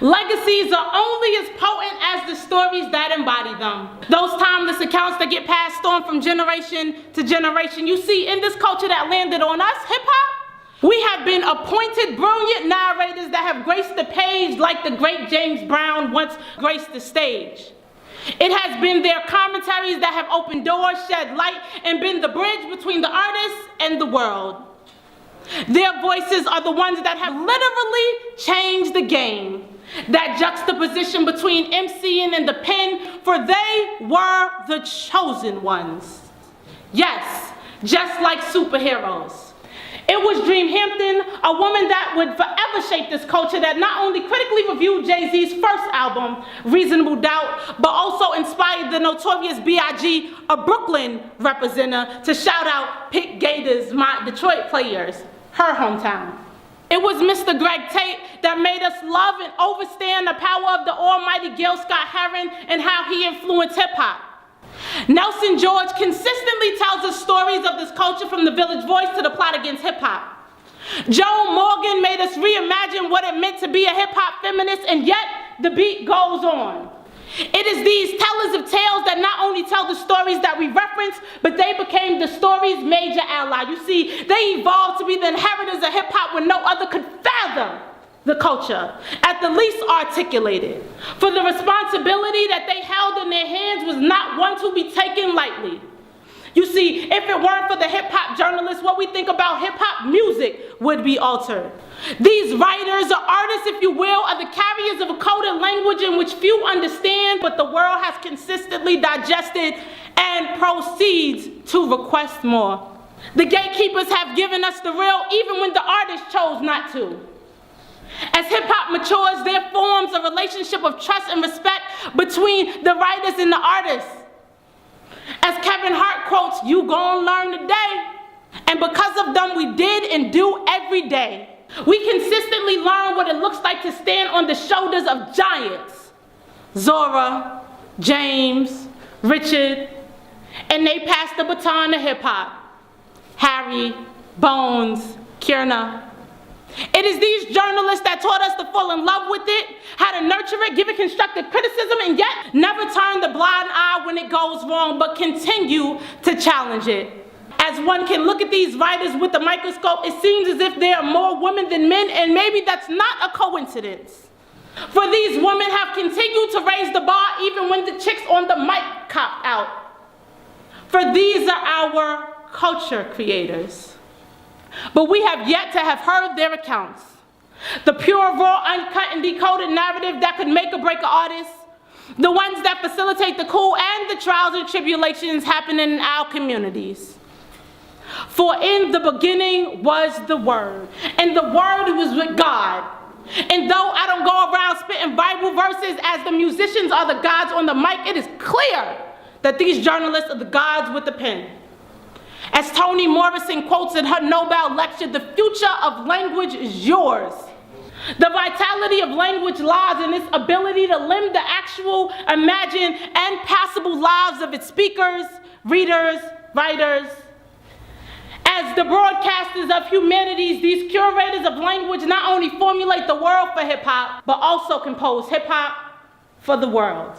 Legacies are only as potent as the stories that embody them. Those timeless accounts that get passed on from generation to generation. You see, in this culture that landed on us, hip-hop, we have been appointed brilliant narrators that have graced the page like the great James Brown once graced the stage. It has been their commentaries that have opened doors, shed light, and been the bridge between the artists and the world. Their voices are the ones that have literally changed the game. That juxtaposition between MCing and the pen, for they were the chosen ones. Yes, just like superheroes. It was Dream Hampton, a woman that would forever shape this culture, that not only critically reviewed Jay-Z's first album, Reasonable Doubt, but also inspired the notorious B.I.G., a Brooklyn representative, to shout out Pick Gators, my Detroit players, her hometown. It was Mr. Greg Tate that made us love and understand the power of the almighty Gil Scott-Heron and how he influenced hip-hop. Nelson George consistently tells us stories of this culture, from the Village Voice to the Plot Against Hip-Hop. Joe Morgan made us reimagine what it meant to be a hip-hop feminist, and yet the beat goes on. It is these tellers of tales that not only tell the stories that we reference, but they became the story's major ally. You see, they evolved to be the inheritors of hip-hop when no other could fathom the culture, at the least articulated. For the responsibility that they held in their hands was not one to be taken lightly. You see, if it weren't for the hip-hop journalists, what we think about hip-hop music would be altered. These writers or artists, if you will, are the carriers of a coded language in which few understand, but the world has consistently digested and proceeds to request more. The gatekeepers have given us the real, even when the artists chose not to. As hip-hop matures, there forms a relationship of trust and respect between the writers and the artists. As Kevin Hart quotes, "You gon' learn today." And because of them, we did and do every day. We consistently learn what it looks like to stand on the shoulders of giants. Zora, James, Richard, and they passed the baton to hip-hop. Harry, Bones, Kierna. It is these journalists that taught us to fall in love with it, how to nurture it, give it constructive criticism, and yet never turn the blind eye when it goes wrong, but continue to challenge it. As one can look at these writers with a microscope, it seems as if there are more women than men, and maybe that's not a coincidence. For these women have continued to raise the bar even when the chicks on the mic cop out. For these are our culture creators. But we have yet to have heard their accounts. The pure, raw, uncut, and decoded narrative that could make or break an artist. The ones that facilitate the cool and the trials and tribulations happening in our communities. For in the beginning was the Word, and the Word was with God. And though I don't go around spitting Bible verses as the musicians are the gods on the mic, it is clear that these journalists are the gods with the pen. As Toni Morrison quotes in her Nobel lecture, "The future of language is yours." The vitality of language lies in its ability to limn the actual, imagined, and passable lives of its speakers, readers, writers. As the broadcasters of humanities, these curators of language not only formulate the world for hip-hop, but also compose hip-hop for the world.